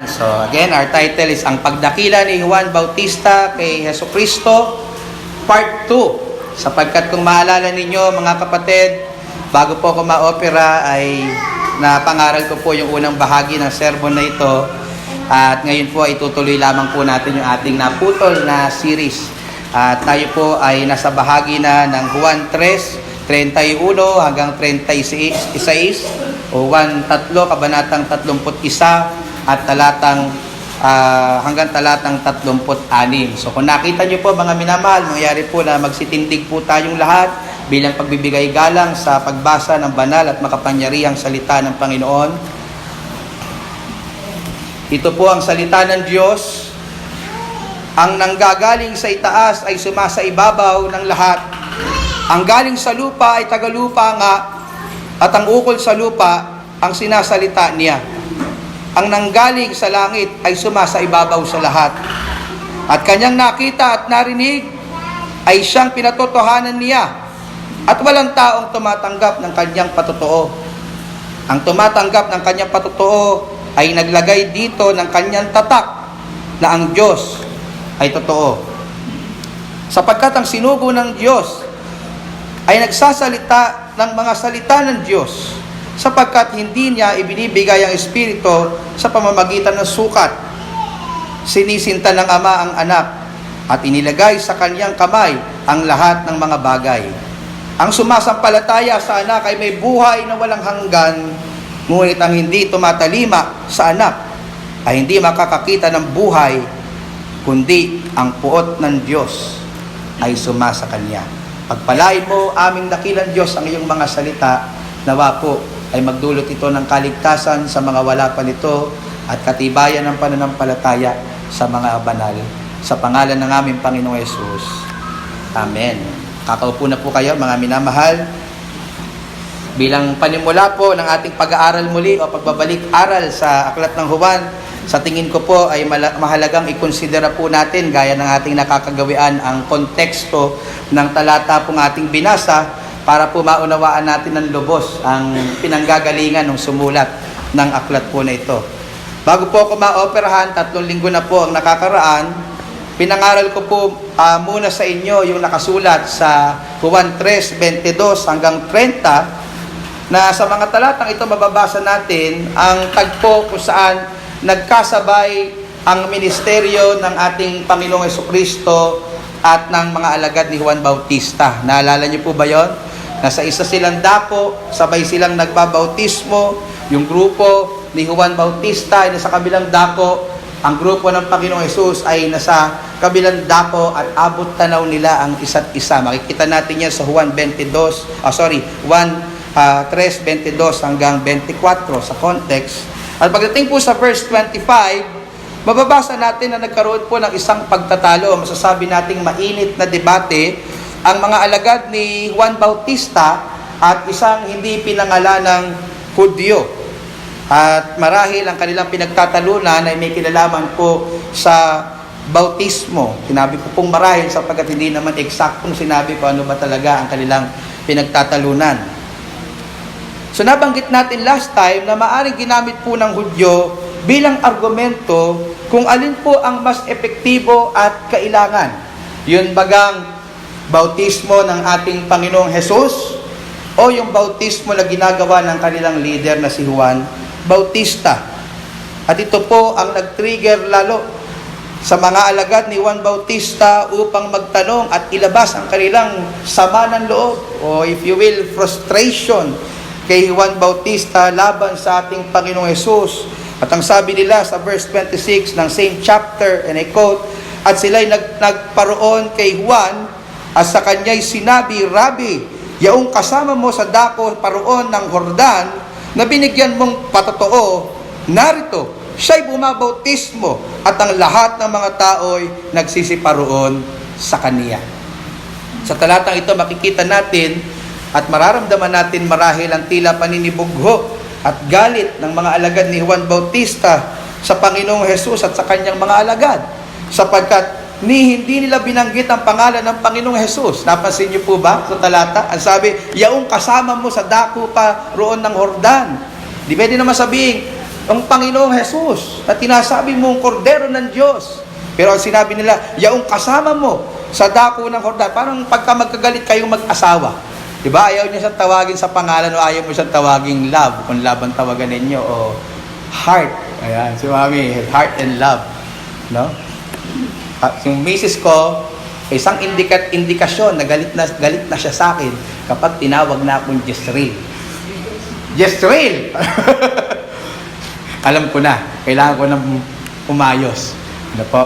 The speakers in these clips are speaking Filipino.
So again, our title is Ang Pagdakila ni Juan Bautista kay Jesucristo, Part 2. Sapagkat kung maalala ninyo mga kapatid, bago po ako ma-opera ay napangaral ko po yung unang bahagi ng sermon na ito. At ngayon po ay itutuloy lamang po natin yung ating naputol na series. At tayo po ay nasa bahagi na ng Juan 3:31 hanggang 36 o Juan 3, kabanatang 31 at talatang hanggang talatang 36. So kung nakita nyo po mga minamahal, mangyayari po na magsitindig po tayong lahat bilang pagbibigay galang sa pagbasa ng banal at makapangyarihang salita ng Panginoon. Ito po ang salita ng Diyos. Ang nanggagaling sa itaas ay sumasa ibabaw ng lahat. Ang galing sa lupa ay tagalupa nga, at ang ukol sa lupa ang sinasalita niya. Ang nanggaling sa langit ay sumasa ibabaw sa lahat. At kanyang nakita at narinig ay siyang pinatotohanan niya. At walang taong tumatanggap ng kanyang patotoo. Ang tumatanggap ng kanyang patotoo ay naglagay dito ng kanyang tatak na ang Diyos ay totoo. Sapagkat ang sinugo ng Diyos ay nagsasalita ng mga salita ng Diyos, sapagkat hindi niya ibinibigay ang Espiritu sa pamamagitan ng sukat. Sinisinta ng Ama ang anak at inilagay sa kanyang kamay ang lahat ng mga bagay. Ang sumasampalataya sa anak ay may buhay na walang hanggan, ngunit ang hindi tumatalima sa anak ay hindi makakakita ng buhay, kundi ang puot ng Diyos ay sumasa kanya. Pagpalain mo, aming dakilang Diyos, ang iyong mga salita, nawa po ay magdulot ito ng kaligtasan sa mga wala pa nito at katibayan ng pananampalataya sa mga banal. Sa pangalan ng aming Panginoong Yesus. Amen. Kakaupo na po kayo mga minamahal. Bilang panimula po ng ating pag-aaral muli o pagbabalik-aral sa Aklat ng Juan, sa tingin ko po ay mahalagang ikonsidera po natin gaya ng ating nakakagawian ang konteksto ng talata pong ating binasa para po maunawaan natin ng lubos ang pinanggagalingan ng sumulat ng aklat po na ito. Bago po ako maoperahan, 3 linggo na po ang nakakaraan, pinangaral ko po muna sa inyo yung nakasulat sa Juan 3:22 hanggang 30, na sa mga talatang ito mababasa natin ang tagpo kung saan nagkasabay ang ministeryo ng ating Panginoong Jesucristo at ng mga alagad ni Juan Bautista. Naalala niyo po ba yon? Nasa isa silang dako, sabay silang nagbabautismo. Yung grupo ni Juan Bautista ay nasa kabilang dako. Ang grupo ng Panginoong Hesus ay nasa kabilang dako at abot tanaw nila ang isa't isa. Makikita natin yan sa Juan 3:22 hanggang 24 sa context. At pagdating po sa verse 25, mababasa natin na nagkaroon po ng isang pagtatalo. Masasabi nating mainit na debate ang mga alagad ni Juan Bautista at isang hindi pinangalanang Hudyo. At marahil ang kanilang pinagtatalunan ay may kinalaman po sa bautismo. Sinabi ko pong marahil sapagkat hindi naman eksaktong sinabi ko ano ba talaga ang kanilang pinagtatalunan. So nabanggit natin last time na maaring ginamit po ng Hudyo bilang argumento kung alin po ang mas epektibo at kailangan. Yun bagang bautismo ng ating Panginoong Hesus o yung bautismo na ginagawa ng kanilang leader na si Juan Bautista. At ito po ang nag-trigger lalo sa mga alagad ni Juan Bautista upang magtanong at ilabas ang kanilang sama ng loob o if you will, frustration kay Juan Bautista laban sa ating Panginoong Hesus. At ang sabi nila sa verse 26 ng same chapter, and I quote, at sila'y nagparoon kay Juan at sa kanya'y sinabi, Rabbi, yaong kasama mo sa dako paroon ng Jordan na binigyan mong patotoo, narito, siya'y bumabautismo at ang lahat ng mga tao'y nagsisiparoon sa kaniya. Sa talatang ito makikita natin at mararamdaman natin marahil ang tila paninibugho at galit ng mga alagad ni Juan Bautista sa Panginoong Hesus at sa kanyang mga alagad. Sapagkat hindi nila binanggit ang pangalan ng Panginoong Hesus. Napansin niyo po ba sa talata? Ang sabi, yaong kasama mo sa dako pa roon ng Jordan. Di pwede naman sabihin, ang Panginoong Jesus na tinasabi mong kordero ng Diyos. Pero ang sinabi nila, yaong kasama mo sa dako ng Jordan. Parang pagka magkagalit kayong mag-asawa. Diba? Ayaw niya siyang tawagin sa pangalan o ayaw mo siyang tawaging love. Kung love ang tawagan ninyo o heart. Ayan, si Mami, heart and love. No? At yung misis ko, isang indikasyon na galit na siya sa akin kapag tinawag na akong Jezreel. Jezreel! Alam ko na, kailangan ko nang umayos. Ano po?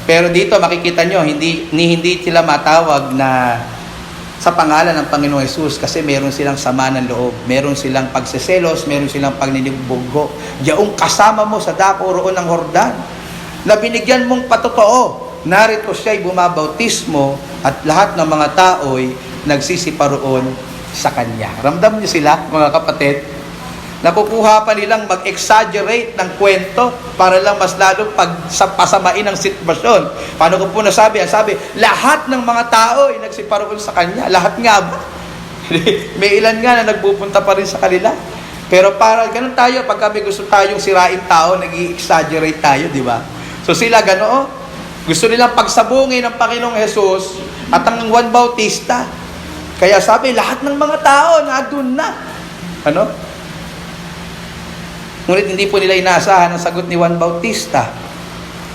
Pero dito makikita nyo, hindi sila matawag na sa pangalan ng Panginoong Jesus kasi meron silang sama ng loob, meron silang pagseselos, meron silang pagninibugho. Yaong kasama mo sa dako roon ng Jordan, na binigyan mong patotoo, narito siya'y bumabautismo at lahat ng mga tao'y nagsisipa roon sa Kanya. Ramdam niyo sila, mga kapatid? Nakukuha pa nilang mag-exaggerate ng kwento para lang mas lalo pasamain ang sitwasyon. Paano ko po nasabi? Ang sabi, lahat ng mga tao ay nagsiparoon sa Kanya. Lahat nga ba? May ilan nga na nagpupunta pa rin sa kanila. Pero para ganun tayo, pag kami gusto tayong sirain tao, nag-i-exaggerate tayo, di ba? So sila ganoon. Gusto nilang pagsabungin ng Panginoong Jesus at ang Juan Bautista. Kaya sabi, lahat ng mga tao nandun na. Ano? Ngunit hindi po nila inaasahan ang sagot ni Juan Bautista.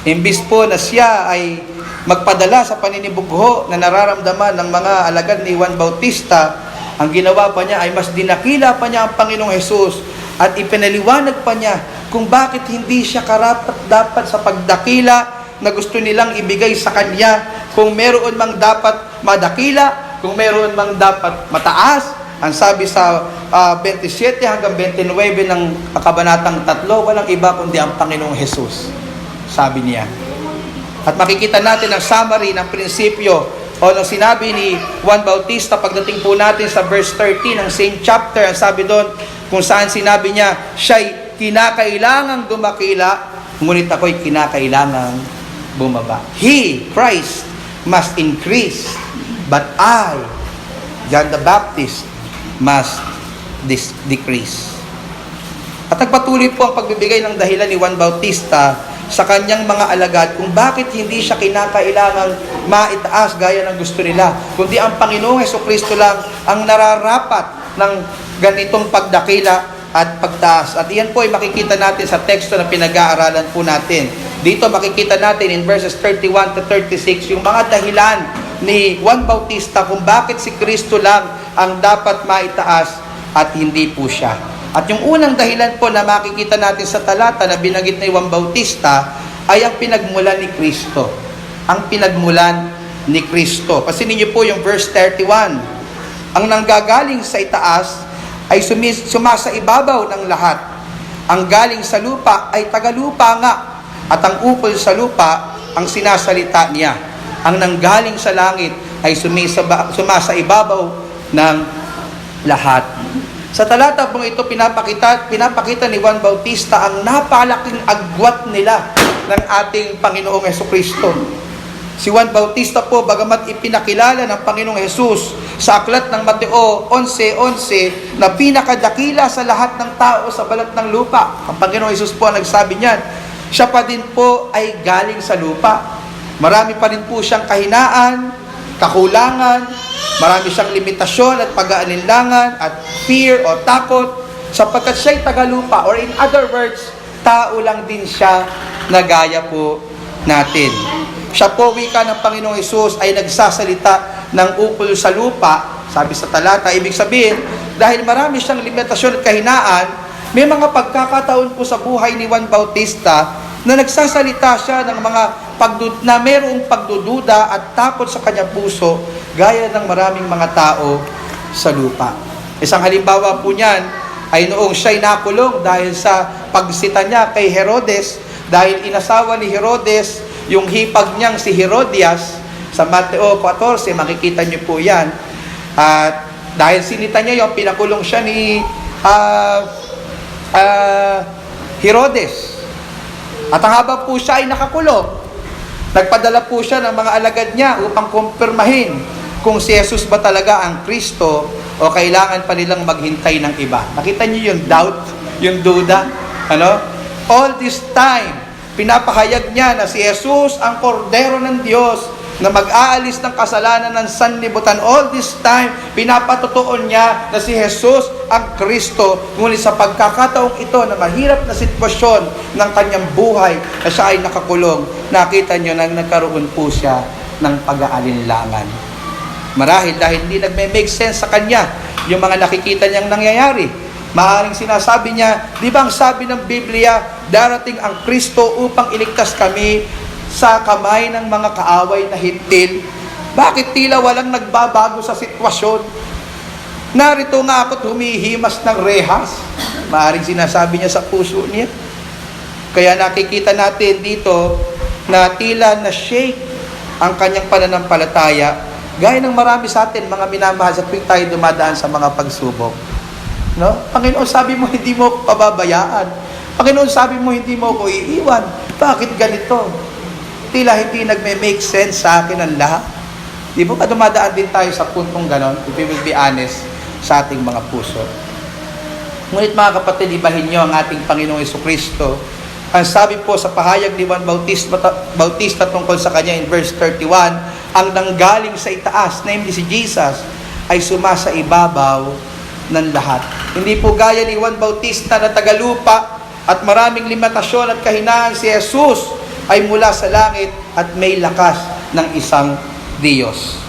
Imbis po na siya ay magpadala sa paninibugho na nararamdaman ng mga alagad ni Juan Bautista, ang ginawa pa niya ay mas dinakila pa niya ang Panginoong Jesus at ipinaliwanag pa niya kung bakit hindi siya karapat-dapat sa pagdakila na gusto nilang ibigay sa Kanya. Kung meron mang dapat madakila, kung meron mang dapat mataas, ang sabi sa 27 hanggang 29 ng Kabanatang 3, walang iba kundi ang Panginoong Jesus. Sabi niya. At makikita natin ang summary ng prinsipyo o ng sinabi ni Juan Bautista pagdating po natin sa verse 13 ng same chapter. Ang sabi doon kung saan sinabi niya, siya'y kinakailangang dumakila, ngunit ako'y kinakailangang bumaba. He, Christ, must increase, but I, John the Baptist, must decrease. At nagpatuloy po ang pagbibigay ng dahilan ni Juan Bautista sa kanyang mga alagad kung bakit hindi siya kinakailangang maitaas gaya ng gusto nila, kundi ang Panginoong Hesukristo lang ang nararapat ng ganitong pagdakila at pagtaas. At iyan po ay makikita natin sa teksto na pinag-aaralan po natin. Dito makikita natin in verses 31 to 36 yung mga dahilan ni Juan Bautista kung bakit si Kristo lang ang dapat maitaas at hindi po siya. At yung unang dahilan po na makikita natin sa talata na binanggit ni Juan Bautista ay ang pinagmulan ni Kristo. Ang pinagmulan ni Kristo. Pasinin niyo po yung verse 31. Ang nanggagaling sa itaas ay sumasaibabaw ng lahat. Ang galing sa lupa ay tagalupa nga. At ang ukol sa lupa ang sinasalita niya. Ang nanggaling sa langit ay sumasaibabaw ng lahat. Sa talata pong ito, pinapakita ni Juan Bautista ang napakalaking agwat nila ng ating Panginoong Hesukristo. Si Juan Bautista po, bagamat ipinakilala ng Panginoong Jesus sa aklat ng Mateo 11:11 na pinakadakila sa lahat ng tao sa balat ng lupa. Ang Panginoong Jesus po ang nagsabi niyan, siya pa din po ay galing sa lupa. Marami pa rin po siyang kahinaan, kakulangan, marami siyang limitasyon at pag-aalinlangan at fear o takot sapagkat siya'y tagalupa, or in other words, tao lang din siya na gaya po natin. Siya po, wika ng Panginoong Hesus, ay nagsasalita ng ukol sa lupa, sabi sa talata. Ibig sabihin, dahil marami siyang limitasyon at kahinaan, may mga pagkakataon po sa buhay ni Juan Bautista na nagsasalita siya ng mga na mayroong pagdududa at takot sa kanyang puso gaya ng maraming mga tao sa lupa. Isang halimbawa po niyan ay noong siya'y nakulong dahil sa pagsita niya kay Herodes, dahil inasawa ni Herodes yung hipag niyang si Herodias. Sa Mateo 14, makikita niyo po yan. At dahil sinita niya yung pinakulong siya ni Herodes. At ang habang po siya ay nakakulong, nagpadala po siya ng mga alagad niya upang kumpirmahin kung si Jesus ba talaga ang Kristo o kailangan pa nilang maghintay ng iba. Nakita niyo yung doubt yung duda. All this time, pinapahayag niya na si Jesus ang kordero ng Diyos na mag-aalis ng kasalanan ng sanlibutan. All this time, pinapatutuon niya na si Jesus ang Kristo. Ngunit sa pagkakataong ito na mahirap na sitwasyon ng kanyang buhay na siya ay nakakulong, nakita niyo na nagkaroon po siya ng pag-aalinlangan. Marahil dahil hindi nagme-make sense sa kanya yung mga nakikita niyang nangyayari. Maaaring sinasabi niya, di ba ang sabi ng Biblia, darating ang Kristo upang iligtas kami sa kamay ng mga kaaway na hintil. Bakit tila walang nagbabago sa sitwasyon? Narito nga ako't humihimas ng rehas. Maaaring sinasabi niya sa puso niya. Kaya nakikita natin dito na tila na shake ang kanyang pananampalataya. Gaya ng marami sa atin, mga minamahal, sa tuwing tayo dumadaan sa mga pagsubok. Panginoon, sabi mo hindi mo ako pababayaan. Panginoon, sabi mo hindi mo ako iiwan. Bakit ganito? Tila hindi nagme-make sense sa akin ang lahat. Di ba dumadaan din tayo sa puntong ganon, if we will be honest, sa ating mga puso. Ngunit mga kapatid, ibahin nyo ang ating Panginoong Jesucristo. Ang sabi po sa pahayag ni Juan Bautista tungkol sa kanya in verse 31, ang nanggaling sa itaas, namely si Jesus, ay sumasa ibabaw ng lahat. Hindi po gaya ni Juan Bautista na tagalupa at maraming limitasyon at kahinaan, si Jesus ay mula sa langit at may lakas ng isang Diyos.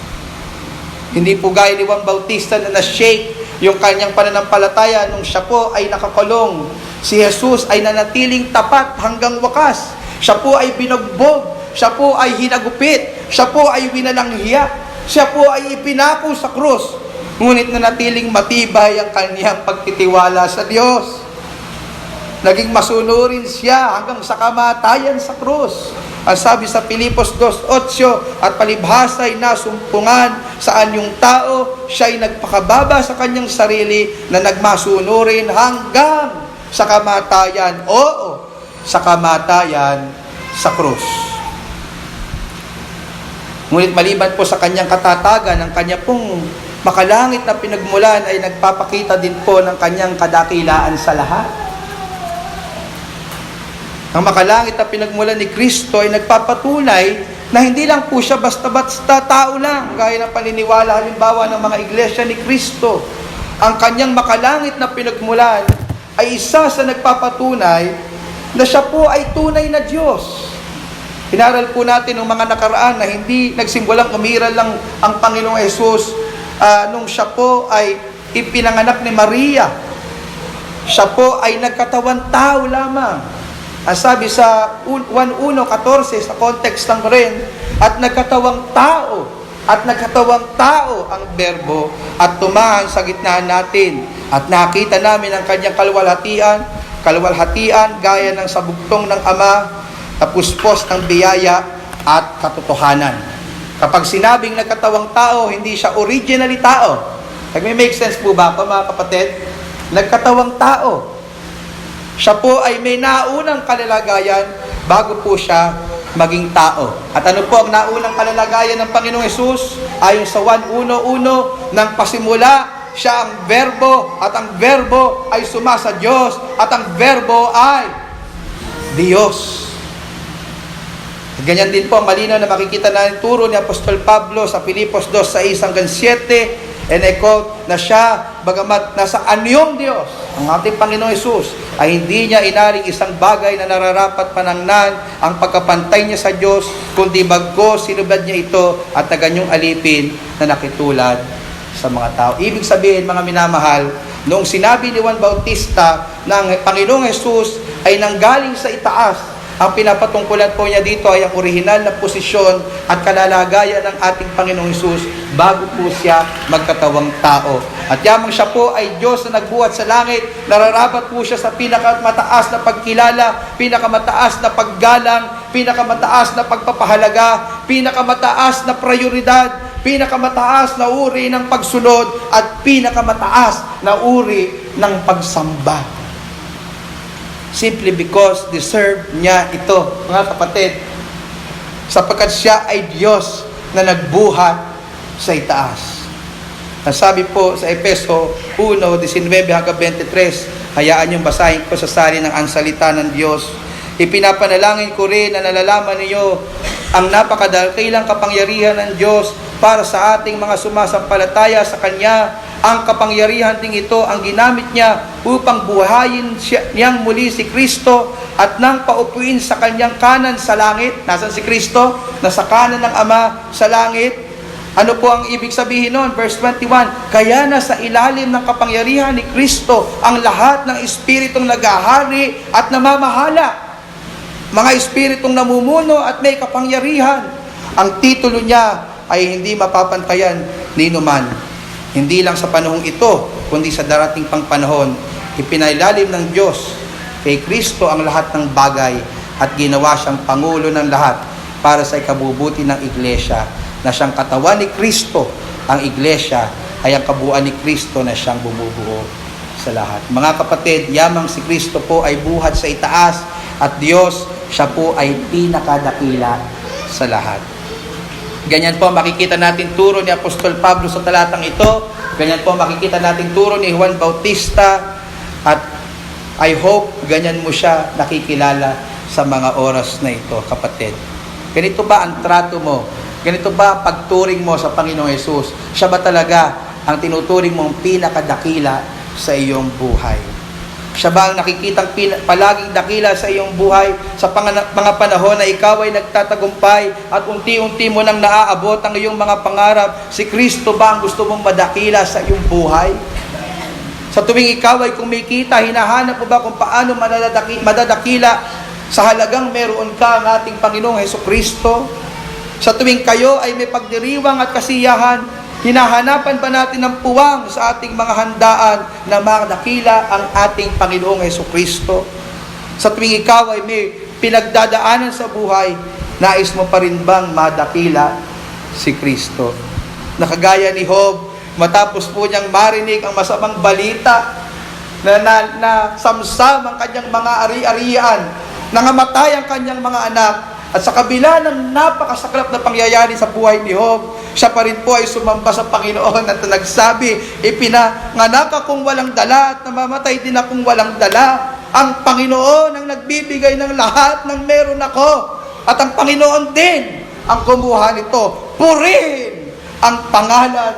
Hindi po gaya ni Juan Bautista na na-shake yung kanyang pananampalataya nung siya po ay nakakulong. Si Jesus ay nanatiling tapat hanggang wakas. Siya po ay binugbog. Siya po ay hinagupit. Siya po ay winalanghiya. Siya po ay ipinako sa krus. Ngunit nanatiling matibay ang kanyang pagtitiwala sa Diyos. Naging masunurin siya hanggang sa kamatayan sa krus. Ang sabi sa Filipos 2:8, at palibhasa ay nasumpungan sa anyong tao, siya ay nagpakababa sa kanyang sarili na nagmasunurin hanggang sa kamatayan. Oo, sa kamatayan sa krus. Ngunit maliban po sa kanyang katatagan, ang kanya pong makalangit na pinagmulan ay nagpapakita din po ng kanyang kadakilaan sa lahat. Ang makalangit na pinagmulan ni Kristo ay nagpapatunay na hindi lang po siya basta-basta tao lang, gaya ng paniniwala halimbawa ng mga iglesia ni Kristo. Ang kanyang makalangit na pinagmulan ay isa sa nagpapatunay na siya po ay tunay na Diyos. Inaral po natin ng mga nakaraan na hindi nagsimbulang umiral lang ang Panginoong Hesus nung siya po ay ipinanganak ni Maria. Siya po ay nagkatawan tao lamang. Ang sabi sa 1:14 sa context lang rin, at nagkatawang tao ang berbo at tumahan sa gitna natin at nakita namin ang kanyang kaluwalhatian gaya ng sabugtong ng Ama, tapuspos ng biyaya at katotohanan. Kapag sinabing nagkatawang tao, hindi siya originally tao. Nagme-make sense po ba mga kapatid? Nagkatawang tao. Siya po ay may naunang kalalagayan bago po siya maging tao. At ano po ang naunang kalalagayan ng Panginoong Hesus? Ayon sa 1:1, nang pasimula, siya ang verbo, at ang verbo ay sumasa Diyos, at ang verbo ay Diyos. At ganyan din po ang malinaw na makikita na yung turo ni Apostol Pablo sa Filipos 2:6-7, and I quote, na siya, bagamat nasa anyong Diyos, ang ating Panginoong Hesus, ay hindi niya inaring isang bagay na nararapat panangnan ang pagkapantay niya sa Diyos, kundi bagkus sinubad niya ito at naganyong alipin na nakitulad sa mga tao. Ibig sabihin, mga minamahal, noong sinabi ni Juan Bautista na ang Panginoong Hesus ay nanggaling sa itaas, ang pinapatungkulan po niya dito ay ang orihinal na posisyon at kalalagayan ng ating Panginoong Hesus bago po siya magkatawang tao. At yamang siya po ay Diyos na nagbuhat sa langit, nararapat po siya sa pinakamataas na pagkilala, pinakamataas na paggalang, pinakamataas na pagpapahalaga, pinakamataas na prioridad, pinakamataas na uri ng pagsunod, at pinakamataas na uri ng pagsamba. Simply because deserve niya ito, mga kapatid, sapagkat siya ay Diyos na nagbuhat sa itaas. Nasabi po sa Efeso 1:19-23, hayaan niyong basahin ko sa salin ng ang salita ng Diyos. Ipinapanalangin ko rin na nalalaman niyo ang napakadakilang kapangyarihan ng Diyos para sa ating mga sumasampalataya sa Kanya. Ang kapangyarihan ding ito ang ginamit niya upang buhayin niyang muli si Kristo at nang paupuin sa Kanyang kanan sa langit. Nasaan si Kristo? Nasa kanan ng Ama sa langit. Ano po ang ibig sabihin nun? Verse 21, kaya nasa ilalim ng kapangyarihan ni Kristo ang lahat ng espiritong naghahari at namamahala. Mga espiritong namumuno at may kapangyarihan. Ang titulo niya ay hindi mapapantayan ni numan. Hindi lang sa panahong ito, kundi sa darating pang panahon, ipinailalim ng Diyos kay Kristo ang lahat ng bagay at ginawa siyang Pangulo ng lahat para sa ikabubuti ng Iglesia, na siyang katawan ni Kristo. Ang Iglesia ay ang kabuuan ni Kristo na siyang bumubuo sa lahat. Mga kapatid, yamang si Kristo po ay buhat sa itaas at Diyos, siya po ay pinakadakila sa lahat. Ganyan po makikita natin turo ni Apostol Pablo sa talatang ito. Ganyan po makikita natin turo ni Juan Bautista. At I hope ganyan mo siya nakikilala sa mga oras na ito, kapatid. Ganito ba ang trato mo? Ganito ba ang pagturing mo sa Panginoong Hesus? Siya ba talaga ang tinuturing mong pinakadakila sa iyong buhay? Siya ba ang nakikitang palaging dakila sa iyong buhay sa mga panahon na ikaw ay nagtatagumpay at unti-unti mo nang naaabot ang iyong mga pangarap? Si Kristo ba ang gusto mong madakila sa iyong buhay? Sa tuwing ikaw ay kumikita, hinahanap mo ba kung paano madadakila sa halagang meron ka ang ating Panginoong Hesukristo? Sa tuwing kayo ay may pagdiriwang at kasiyahan, hinahanapan ba natin ng puwang sa ating mga handaan na madakila ang ating Panginoong Hesukristo? Sa tuwing ikaw ay may pinagdadaanan sa buhay, nais mo pa rin bang madakila si Kristo? Nakagaya ni Job, matapos po niyang marinig ang masamang balita na samsam ang kanyang mga ari-arian, nangamatay ang kanyang mga anak, at sa kabila ng napakasaklap na pangyayari sa buhay ni Job, siya pa rin po ay sumamba sa Panginoon at nagsabi, ipinanganak akong walang dala at namamatay din akong walang dala. Ang Panginoon ang nagbibigay ng lahat ng meron ako, at ang Panginoon din ang kumuha nito. Purihin ang pangalan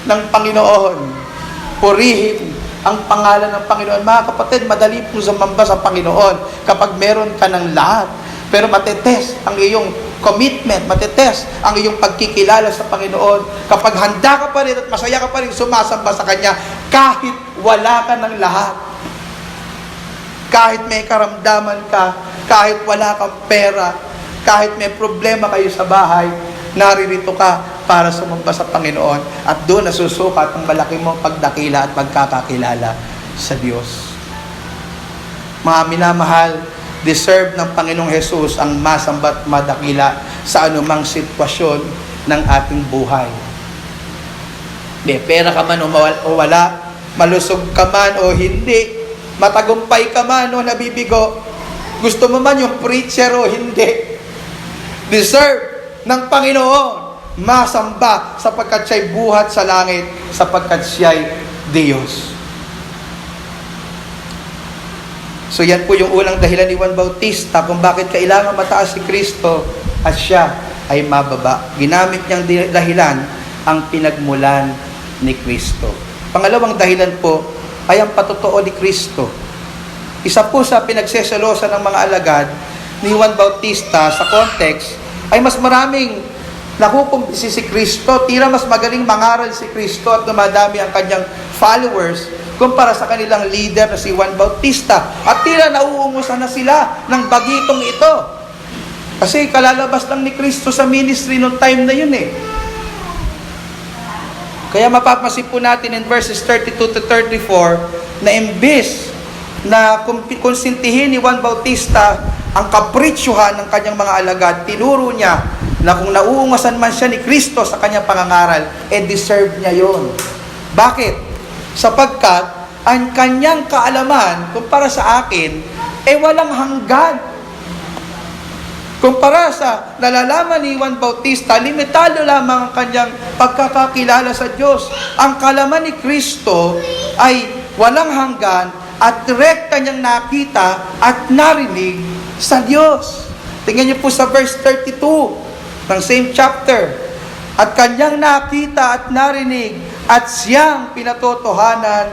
ng Panginoon. Purihin ang pangalan ng Panginoon. Mga kapatid, madali po sumamba sa Panginoon kapag meron ka ng lahat. Pero matetest ang iyong commitment, matetest ang iyong pagkikilala sa Panginoon kapag handa ka pa rin at masaya ka pa rin sumasamba sa Kanya kahit wala ka ng lahat. Kahit may karamdaman ka, kahit wala kang pera, kahit may problema kayo sa bahay, naririto ka para sumamba sa Panginoon, at doon nasusukat ang malaki mong pagdakila at pagkakakilala sa Diyos. Mga minamahal, deserve ng Panginoong Hesus ang masambat madakila sa anumang sitwasyon ng ating buhay. May pera ka man o wala, malusog ka man o hindi, matagumpay ka man o nabibigo, gusto mo man yung preacher o hindi, deserve ng Panginoon masamba sapagkat siya'y buhat sa langit, sapagkat siya'y Diyos. So yan po yung unang dahilan ni Juan Bautista kung bakit kailangan mataas si Kristo at siya ay mababa. Ginamit niyang dahilan ang pinagmulan ni Kristo. Pangalawang dahilan po ay ang patotoo ni Kristo. Isa po sa pinagseselosa ng mga alagad ni Juan Bautista sa context ay mas maraming nakukumbisi si Kristo, tira mas magaling mangaral si Kristo at dumadami ang kanyang followers kumpara sa kanilang leader na si Juan Bautista. At tila nauungusan na sila ng bagitong ito. Kasi kalalabas lang ni Kristo sa ministry noong time na yun eh. Kaya mapapansin po natin in verses 32 to 34 na imbes na konsintihin ni Juan Bautista ang kapritsyohan ng kanyang mga alagad, tinuro niya na kung nauungasan man siya ni Kristo sa kanyang pangangaral, deserve niya yon. Bakit? Sapagkat ang kanyang kaalaman kumpara sa akin walang hanggan. Kumpara sa nalalaman ni Juan Bautista, limitado lamang ang kanyang pagkakakilala sa Diyos. Ang kaalaman ni Kristo ay walang hanggan at direkta niyang nakita at narinig sa Diyos. Tingnan niyo po sa verse 32 ng same chapter. At kanyang nakita at narinig at siyang pinatotohanan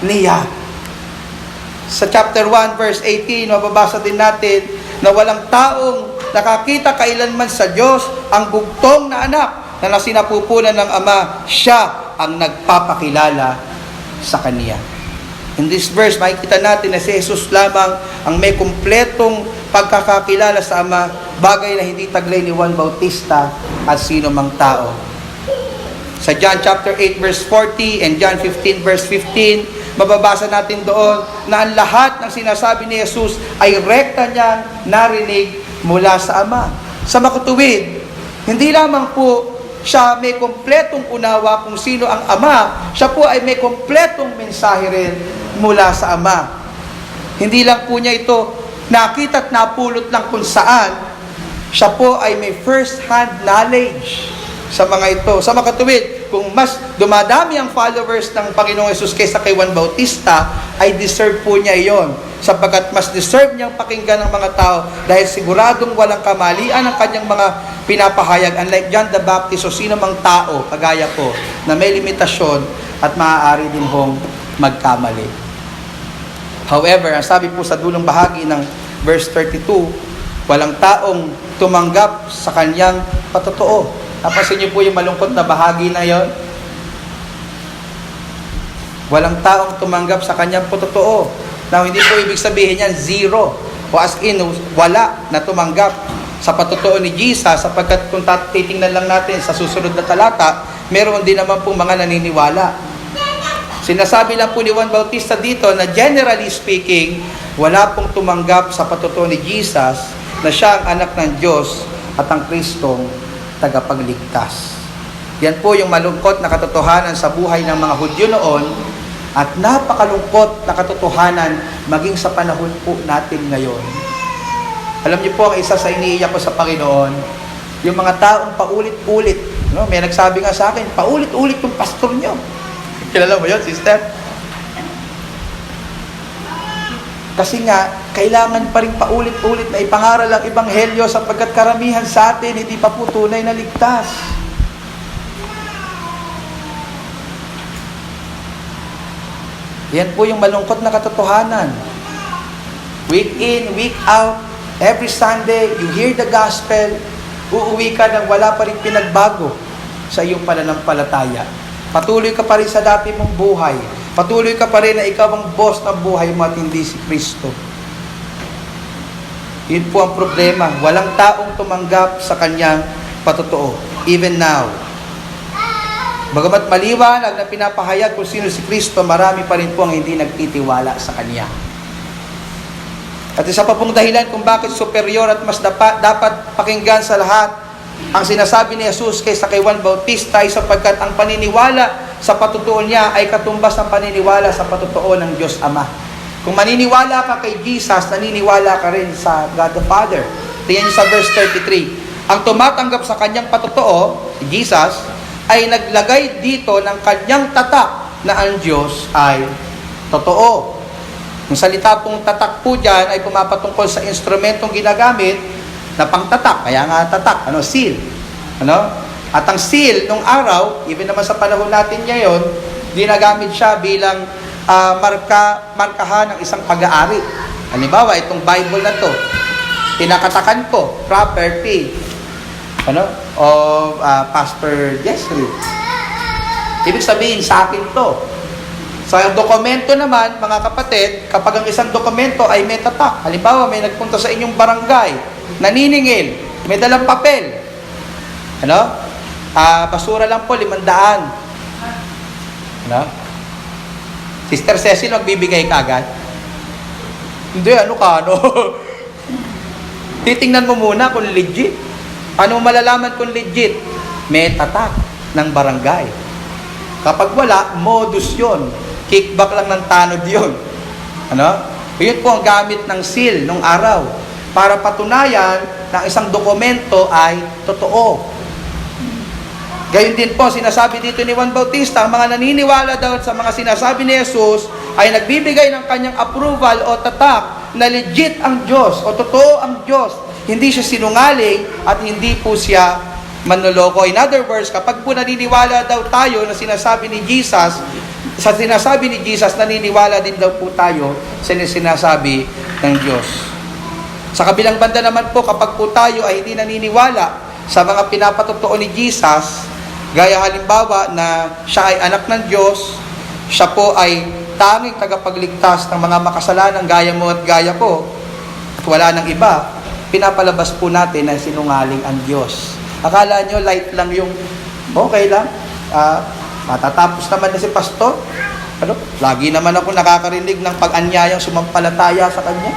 niya. Sa chapter 1 verse 18, mababasa din natin na walang taong nakakita kailanman sa Diyos ang bugtong na anak na nasinapupunan ng Ama. Siya ang nagpapakilala sa Kanya. In this verse, makikita natin na si Jesus lamang ang may kumpletong pagkakakilala sa Ama, bagay na hindi taglay ni Juan Bautista at sino mang tao. Sa John chapter 8 verse 40 and John 15 verse 15, mababasa natin doon na ang lahat ng sinasabi ni Jesus ay rekta niyang narinig mula sa Ama. Sa makatuwid, hindi lamang po siya may kompletong unawa kung sino ang Ama, siya po ay may kompletong mensahe rin mula sa Ama. Hindi lang po niya ito nakita at napulot lang kung saan, siya po ay may first-hand knowledge sa mga ito. Sa makatuwid, kung mas dumadami ang followers ng Panginoong Yesus kaysa kay Juan Bautista, ay deserve po niya iyon. Sapagkat mas deserve niyang pakinggan ng mga tao dahil siguradong walang kamalian ang kanyang mga pinapahayag. Unlike John the Baptist o sino mang tao, kagaya ko, na may limitasyon at maaari din hong magkamali. However, ang sabi po sa dulong bahagi ng verse 32, walang taong tumanggap sa kanyang patotoo. Napansin niyo po yung malungkot na bahagi na yon? Walang taong tumanggap sa kanyang patotoo. Now, hindi po ibig sabihin yan zero. O as in, wala na tumanggap sa patotoo ni Jesus, sapagkat kung titingnan lang natin sa susunod na talata, meron din naman po mga naniniwala. Sinasabi lang po ni Juan Bautista dito na generally speaking, wala pong tumanggap sa patotoo ni Jesus na siya ang anak ng Diyos at ang Kristong tagapagligtas. Yan po yung malungkot na katotohanan sa buhay ng mga Hudyo noon at napakalungkot na katotohanan maging sa panahon po natin ngayon. Alam niyo po, ang isa sa iniiyak ko sa Panginoon, yung mga taong paulit-ulit. No? May nagsabi nga sa akin, paulit-ulit yung pastor niyo. Kilala mo yun, sister? Kasi nga, kailangan pa rin paulit-ulit na ipangaral ang Ebanghelyo sapagkat karamihan sa atin hindi pa po tunay na ligtas. Yan po yung malungkot na katotohanan. Week in, week out, every Sunday, you hear the gospel, uuwi ka nang wala pa rin pinagbago sa iyong pananampalataya. Patuloy ka pa rin sa dati mong buhay. Patuloy ka pa rin na ikaw ang boss ng buhay mo at hindi si Kristo. Yun po ang problema. Walang taong tumanggap sa kanyang patotoo. Even now. Bagamat maliwanag na pinapahayag kung sino si Kristo, marami pa rin po ang hindi nagtitiwala sa Kanya. At isa pa pong dahilan kung bakit superior at mas dapat pakinggan sa lahat ang sinasabi ni Jesus kaysa kay Juan Bautista ay sapagkat ang paniniwala sa patotoo niya ay katumbas ng paniniwala sa patotoo ng Diyos Ama. Kung maniniwala ka kay Jesus, naniniwala ka rin sa God the Father. Tingnan niyo sa verse 33. Ang tumatanggap sa kanyang patotoo, Jesus, ay naglagay dito ng kanyang tatak na ang Diyos ay totoo. Yung salita pong tatak po dyan ay pumapatungkol sa instrumentong ginagamit na pangtatak. Kaya nga tatak, seal. At ang seal nung araw, even naman sa panahon natin ngayon, ginagamit siya bilang markahan ng isang pag-aari. Halimbawa, itong Bible na to, pinakatakan ko, property, Pastor Jeffrey. Ibig sabihin, sa akin to. So, ang dokumento naman, mga kapatid, kapag ang isang dokumento ay may tatak, halimbawa, may nagpunta sa inyong barangay, naniningil, may dalang papel, basura lang po, 500. Sister Cecil, magbibigay ka agad? Hindi, titingnan mo muna kung legit. Paano mo malalaman kung legit? May tatak ng barangay. Kapag wala, modus yon. Kickback lang ng tanod yon. Yun po ang gamit ng seal nung araw. Para patunayan na isang dokumento ay totoo. Gayun din po, sinasabi dito ni Juan Bautista, ang mga naniniwala daw sa mga sinasabi ni Jesus ay nagbibigay ng kanyang approval o tatak na legit ang Diyos o totoo ang Diyos. Hindi siya sinungaling at hindi po siya manloloko. In other words, kapag po naniniwala daw tayo na sinasabi ni Jesus, sa sinasabi ni Jesus, naniniwala din daw po tayo sa sinasabi ng Diyos. Sa kabilang banda naman po, kapag po tayo ay hindi naniniwala sa mga pinapatotoo ni Jesus, gaya halimbawa na siya ay anak ng Diyos, siya po ay tanging tagapagligtas ng mga makasalanan gaya mo at gaya ko, at wala nang iba, pinapalabas po natin na sinungaling ang Diyos. Akala nyo light lang yung, okay lang, matatapos naman na si pastor. Lagi naman ako nakakarinig ng pag-anyayang sumampalataya sa kanya.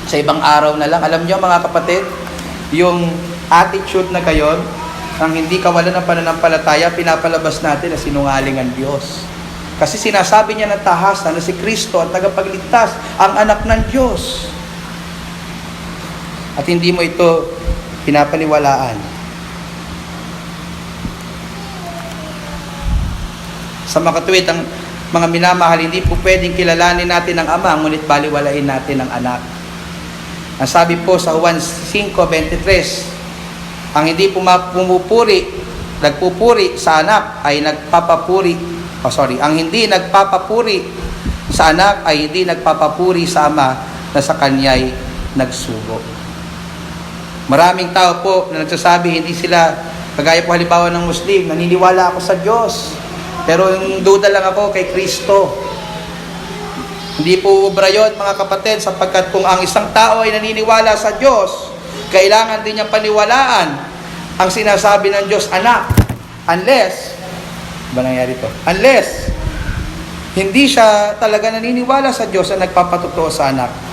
Sa ibang araw na lang. Alam nyo mga kapatid, yung attitude na gayon, ang hindi kawalan ng pananampalataya, pinapalabas natin na sinungaling ang Diyos. Kasi sinasabi niya ng tahasan na si Kristo at tagapagligtas, ang anak ng Diyos. At hindi mo ito pinapaniwalaan. Sa makatuwid, ang mga minamahal, hindi po pwedeng kilalanin natin ang Ama, ngunit baliwalain natin ang anak. Ang sabi po sa Juan 5:23, ang hindi nagpupuri sa anak ay ang hindi nagpapapuri sa anak ay hindi nagpapapuri sa Ama na sa kanya'y nagsugo. Maraming tao po na nagsasabi, hindi sila, kagaya po halimbawa ng Muslim, naniniwala ako sa Diyos, pero yung duda lang ako kay Kristo. Hindi po ubra yun, mga kapatid, sapagkat kung ang isang tao ay naniniwala sa Diyos, kailangan din niyang paniwalaan ang sinasabi ng Diyos, anak. Unless hindi siya talaga naniniwala sa Diyos na nagpapatotoo sa anak.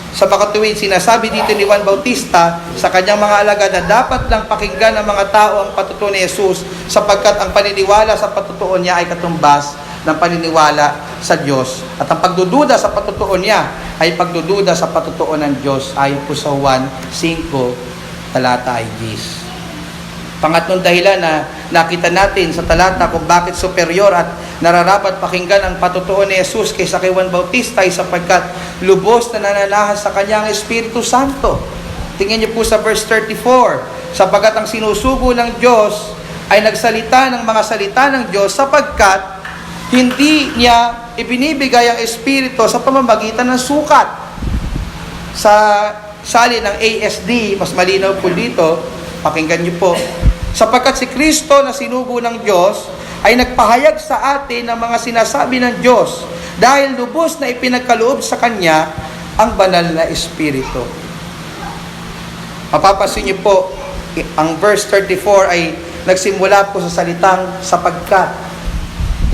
Sa makatuwid, sinasabi dito ni Juan Bautista sa kanyang mga alagad na dapat lang pakinggan ng mga tao ang patutuo ni Jesus sapagkat ang paniniwala sa patutuo niya ay katumbas ng paniniwala sa Diyos. At ang pagdududa sa patutuo niya ay pagdududa sa patutuo ng Diyos ayon po sa Juan 5, talata ay 10. Pangatlong dahilan na nakita natin sa talata kung bakit superior at nararapat pakinggan ang patutuo ni Jesus kaysa kay Juan Bautista ay sapagkat lubos na nananahas sa kanyang Espiritu Santo. Tingnan niyo po sa verse 34, sapagkat ang sinusugo ng Diyos ay nagsalita ng mga salita ng Diyos sapagkat hindi niya ibinibigay ang Espiritu sa pamamagitan ng sukat. Sa salin ng ASD, mas malinaw po dito, pakinggan niyo po, sapagkat si Kristo na sinugo ng Diyos ay nagpahayag sa atin ng mga sinasabi ng Diyos dahil lubos na ipinagkaloob sa Kanya ang banal na Espiritu. Mapapansin niyo po, ang verse 34 ay nagsimula po sa salitang sapagkat.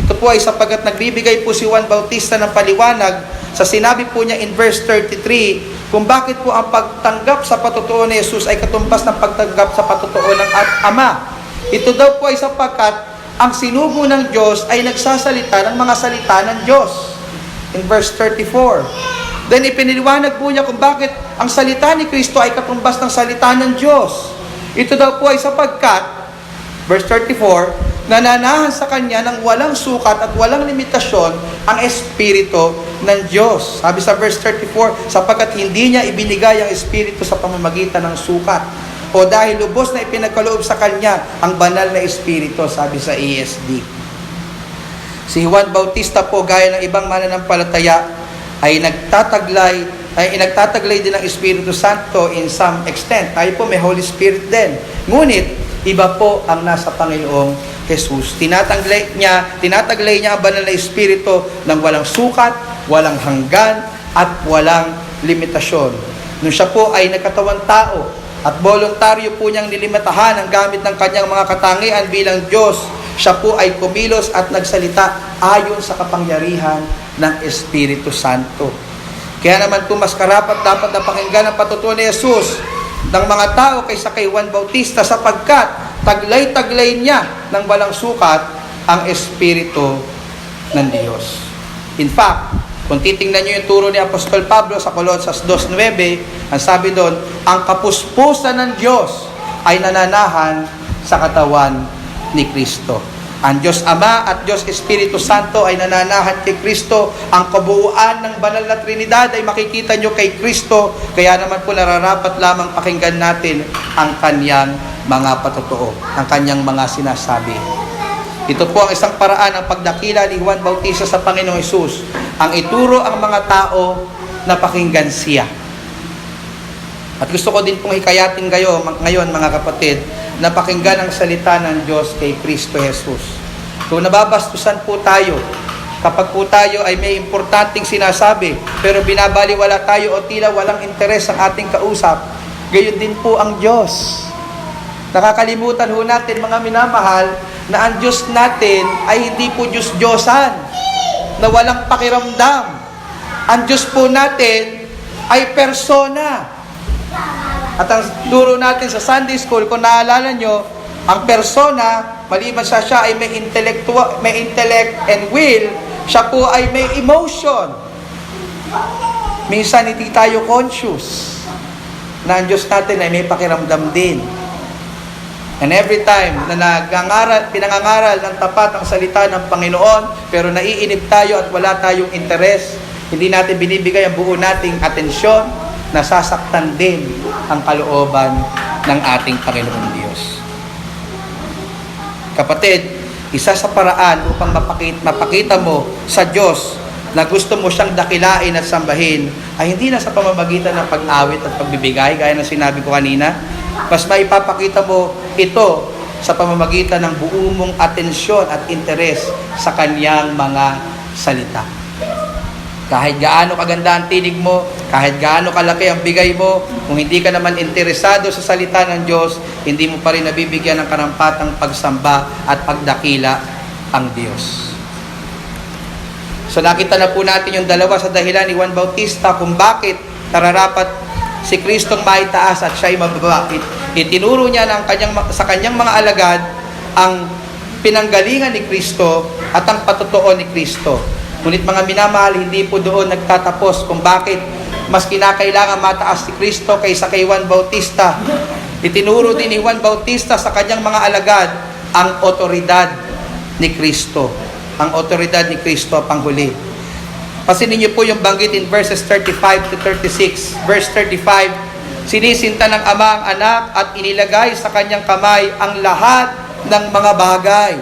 Ito po ay sapagkat nagbibigay po si Juan Bautista ng paliwanag sa sinabi po niya in verse 33 kung bakit po ang pagtanggap sa patutuo ni Jesus ay katumbas ng pagtanggap sa patutuo ng Ama. Ito daw po ay sapagkat ang sinugo ng Diyos ay nagsasalita ng mga salita ng Diyos. In verse 34. Then ipiniliwanag po niya kung bakit ang salita ni Kristo ay katumbas ng salita ng Diyos. Ito daw po ay sapagkat, verse 34, nananahan sa Kanya ng walang sukat at walang limitasyon ang Espiritu ng Diyos. Sabi sa verse 34, sapagkat hindi niya ibinigay ang Espiritu sa pamamagitan ng sukat o dahil lubos na ipinagkaloob sa Kanya ang banal na Espiritu, sabi sa ASD. Si Juan Bautista po, gaya ng ibang mananampalataya, ay nagtataglay din ng Espiritu Santo in some extent. Tayo po may Holy Spirit din. Ngunit, iba po ang nasa Panginoong Jesus. Tinataglay niya ang banal na Espiritu ng walang sukat, walang hanggan, at walang limitasyon. Nung siya po ay nagkatawang tao at voluntaryo po niyang nilimitahan ang gamit ng kanyang mga katangian bilang Diyos, siya po ay kumilos at nagsalita ayon sa kapangyarihan ng Espiritu Santo. Kaya naman po mas karapat dapat na pakinggan ang patutuo ni Jesus ng mga tao kaysa kay Juan Bautista sapagkat taglay-taglay niya ng walang sukat ang Espiritu ng Diyos. In fact, kung titingnan niyo yung turo ni Apostol Pablo sa Colosas 2:9, ang sabi doon, ang kapuspusan ng Diyos ay nananahan sa katawan ni Kristo. Ang Diyos Ama at Diyos Espiritu Santo ay nananahan kay Kristo. Ang kabuuan ng banal na Trinidad ay makikita nyo kay Kristo. Kaya naman po nararapat lamang pakinggan natin ang kanyang mga patotoo, ang kanyang mga sinasabi. Ito po ang isang paraan ng pagdakila ni Juan Bautista sa Panginoong Hesus. Ang ituro ang mga tao na pakinggan siya. At gusto ko din pong hikayatin kayo ngayon mga kapatid, na pakinggan ang salita ng Diyos kay Kristo Jesus. Kung nababastusan po tayo, kapag po tayo ay may importanteng sinasabi, pero binabaliwala tayo o tila walang interes ang ating kausap, gayon din po ang Diyos. Nakakalimutan ho natin mga minamahal, na ang Diyos natin ay hindi po Diyos-Diyosan, na walang pakiramdam. Ang Diyos po natin ay persona. At ang turo natin sa Sunday School, kung naalala nyo, ang persona, maliban sa siya ay may intellect and will, siya po ay may emotion. Minsan hindi tayo conscious na ang Diyos natin ay may pakiramdam din. And every time na pinangangaral ng tapat ang salita ng Panginoon, pero naiinip tayo at wala tayong interes, hindi natin binibigay ang buo nating atensyon, nasasaktan din ang kalooban ng ating Panginoon Diyos. Kapatid, isa sa paraan upang mapakita mo sa Diyos na gusto mo siyang dakilain at sambahin ay hindi na sa pamamagitan ng pag-awit at pagbibigay, gaya ng sinabi ko kanina. Mas maipapakita mo ito sa pamamagitan ng buo mong atensyon at interes sa kanyang mga salita. Kahit gaano kaganda ang tinig mo, kahit gaano kalaki ang bigay mo, kung hindi ka naman interesado sa salita ng Diyos, hindi mo pa rin nabibigyan ng karampatang pagsamba at pagdakila ang Diyos. So nakita na po natin yung dalawa sa dahilan ni Juan Bautista kung bakit nararapat si Kristong maitaas at siya ay mababa. Itinuro niya sa kanyang mga alagad ang pinanggalingan ni Kristo at ang patotoo ni Kristo. Ngunit mga minamahal, hindi po doon nagtatapos kung bakit mas kinakailangan mataas si Kristo kaysa kay Juan Bautista. Itinuro din ni Juan Bautista sa kanyang mga alagad ang otoridad ni Kristo. Ang otoridad ni Kristo panghuli. Pasinin niyo po yung banggit in verses 35 to 36. Verse 35, sinisinta ng Ama ang Anak at inilagay sa kanyang kamay ang lahat ng mga bagay.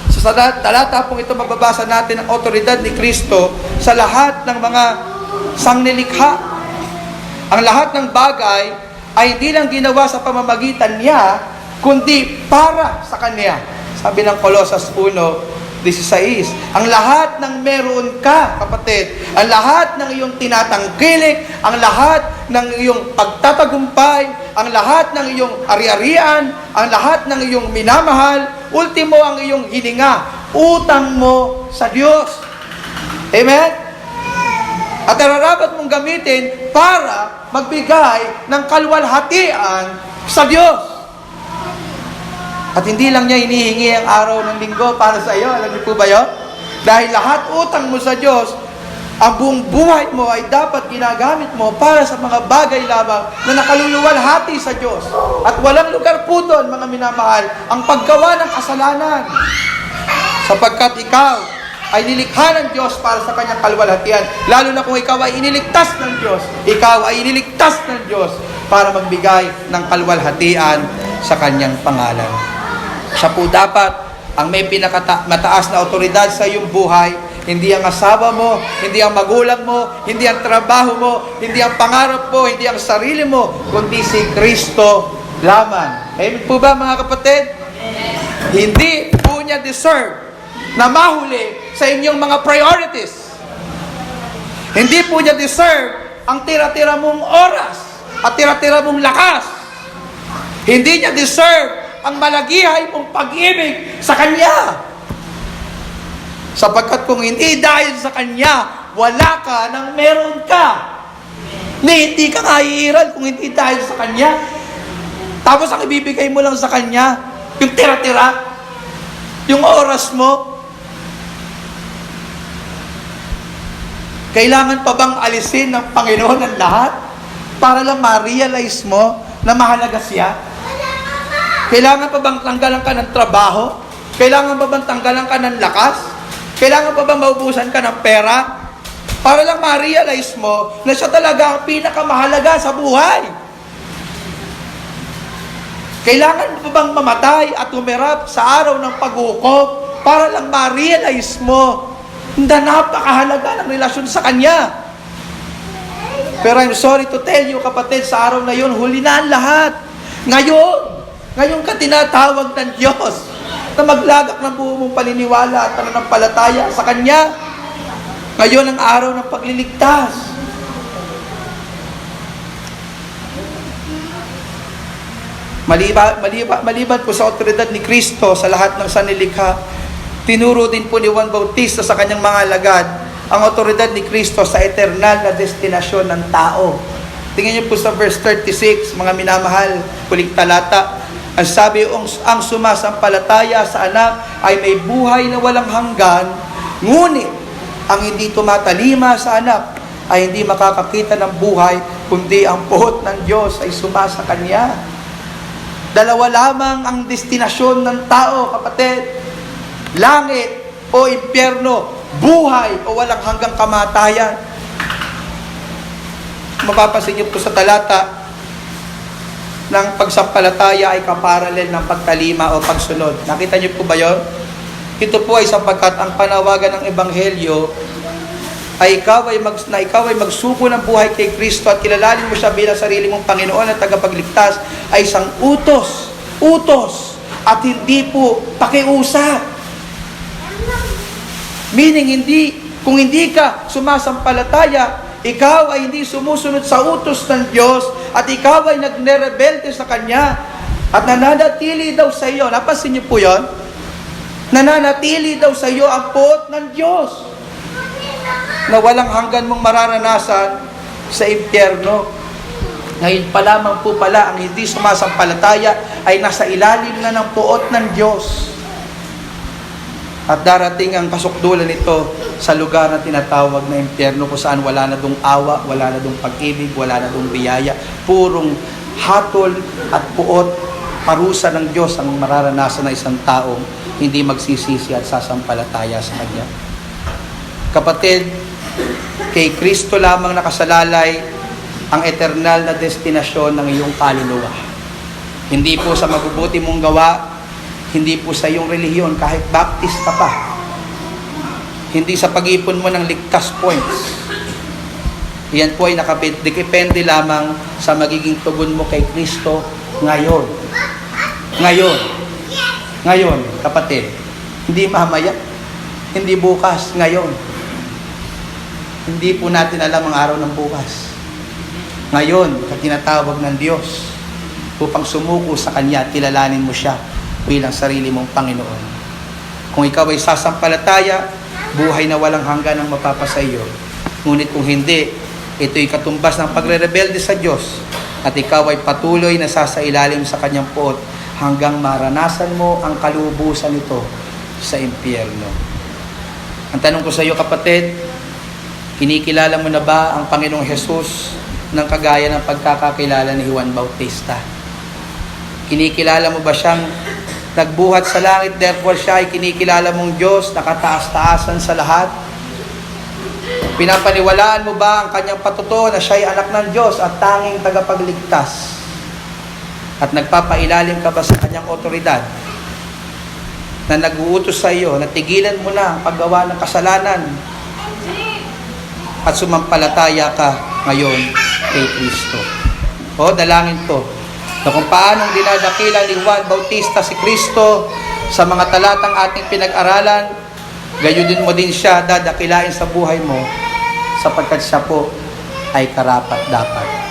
So sa talata pong ito magbabasa natin ang otoridad ni Kristo sa lahat ng mga sangnilikha. Ang lahat ng bagay ay hindi lang ginawa sa pamamagitan niya, kundi para sa Kanya. Sabi ng Colosas 1:16, ang lahat ng meron ka, kapatid, ang lahat ng iyong tinatangkilik, ang lahat ng iyong pagtatagumpay, ang lahat ng iyong ari-arian, ang lahat ng iyong minamahal, ultimo ang iyong hininga, utang mo sa Diyos. Amen? At nararapat mong gamitin para magbigay ng kalwalhatian sa Diyos. At hindi lang niya hinihingi ang araw ng linggo para sa iyo. Alam niyo po ba yun? Dahil lahat utang mo sa Diyos, ang buong buhay mo ay dapat ginagamit mo para sa mga bagay lamang na nakaluluwalhati sa Diyos. At walang lugar po doon, mga minamahal, ang paggawa ng kasalanan. Sapagkat ikaw ay nilikha ng Diyos para sa kanyang kalwalhatian. Lalo na kung ikaw ay iniligtas ng Diyos, ikaw ay iniligtas ng Diyos para magbigay ng kalwalhatian sa kanyang pangalan. Siya po dapat ang may mataas na otoridad sa iyong buhay. Hindi ang asawa mo, hindi ang magulang mo, hindi ang trabaho mo, hindi ang pangarap mo, hindi ang sarili mo, kundi si Kristo lamang. Amen po ba mga kapatid? Hindi po niya deserve na mahuli sa inyong mga priorities. Hindi po niya deserve ang tira-tira mong oras at tira-tira mong lakas. Hindi niya deserve ang malagihay mong pag-ibig sa Kanya. Sapagkat kung hindi dahil sa Kanya, wala ka nang meron ka. Hindi ka kaiiral kung hindi dahil sa Kanya. Tapos ang ibibigay mo lang sa Kanya, yung tira-tira, yung oras mo. Kailangan pa bang alisin ng Panginoon ang lahat para lang ma-realize mo na mahalaga siya? Kailangan pa bang tanggalan ka ng trabaho Kailangan ba bang tanggalan ka ng lakas? Kailangan ba bang maubusan ka ng pera? Para lang ma-realize mo na siya talaga ang pinakamahalaga sa buhay. Kailangan ba bang mamatay at umirap sa araw ng paghukom para lang ma-realize mo na napakahalaga ng relasyon sa Kanya? Pero I'm sorry to tell you, kapatid, sa araw na yun, huli na ang lahat. Ngayon ka tinatawag ng Diyos na maglagak ng buo mong paniniwala at pananampalataya sa Kanya. Ngayon ang araw ng pagliligtas. Maliban po sa otoridad ni Kristo sa lahat ng sanilikha, tinuro din po ni Juan Bautista sa kanyang mga alagad ang otoridad ni Kristo sa eternal na destinasyon ng tao. Tingnan niyo po sa verse 36, mga minamahal, huling talata. Ang sabi, ang sumasampalataya sa anak ay may buhay na walang hanggan, ngunit ang hindi tumatalima sa anak ay hindi makakakita ng buhay, kundi ang puot ng Diyos ay sumasa Kanya. Dalawa lamang ang destinasyon ng tao, kapatid. Langit o impyerno, buhay o walang hanggang kamatayan. Mapapansin niyo po sa talata ng pagsampalataya ay kaparalel ng pagtalima o pagsunod. Nakita niyo po ba yon? Ito po ay sapagkat ang panawagan ng Ebanghelyo ay ikaw ay magsuko ng buhay kay Kristo at kilalanin mo siya bilang sarili mong Panginoon at tagapagligtas ay isang utos at hindi po pakiusap. Meaning, kung hindi ka sumasampalataya, ikaw ay hindi sumusunod sa utos ng Diyos at ikaw ay nagnerebelde sa Kanya at nananatili daw sa iyo. Napansin niyo po yun? Nananatili daw sa iyo ang puot ng Diyos na walang hanggan mong mararanasan sa impyerno. Ngayon pa lamang po pala ang hindi sumasampalataya ay nasa ilalim na ng puot ng Diyos. At darating ang kasukdulan nito sa lugar na tinatawag na impyerno kung saan wala na dong awa, wala na dong pag-ibig, wala na dong biyaya. Purong hatol at puot, parusa ng Diyos ang mararanasan ng isang taong hindi magsisisi at sasampalataya sa Kanya. Kapatid, kay Kristo lamang nakasalalay ang eternal na destinasyon ng iyong kaluluwa. Hindi po sa mabubuti mong gawa, hindi po sa iyong relihiyon, kahit baptist ka pa. Hindi sa pag-ipon mo ng ligtas points. Yan po ay nakadepende lamang sa magiging tugon mo kay Kristo ngayon. Ngayon, kapatid. Hindi mamaya, hindi bukas, ngayon. Hindi po natin alam ang araw ng bukas. Ngayon, tinatawag ng Diyos upang sumuko sa Kanya at kilalanin mo siya bilang sarili mong Panginoon. Kung ikaw ay sasampalataya, buhay na walang hanggan ang mapapasa iyo. Ngunit kung hindi, ito'y katumbas ng pagre-rebelde sa Diyos at ikaw ay patuloy na sasailalim sa Kanyang puot hanggang maranasan mo ang kalubusan nito sa impyerno. Ang tanong ko sa iyo, kapatid, kinikilala mo na ba ang Panginoong Jesus ng kagaya ng pagkakakilala ni Juan Bautista? Kinikilala mo ba siyang nagbuhat sa langit, therefore siya ay kinikilala mong Diyos, nakataas-taasan sa lahat? Pinapaniwalaan mo ba ang kanyang patutuo na siya ay anak ng Diyos at tanging tagapagligtas? At nagpapailalim ka ba sa kanyang otoridad na nag-uutos sa iyo na tigilan mo na ang paggawa ng kasalanan at sumampalataya ka ngayon kay Kristo? O, dalangin to na kung paanong dinadakila ni Juan Bautista si Kristo sa mga talatang ating pinag-aralan, gayon din mo din siya dadakilain sa buhay mo sapagkat siya po ay karapat-dapat.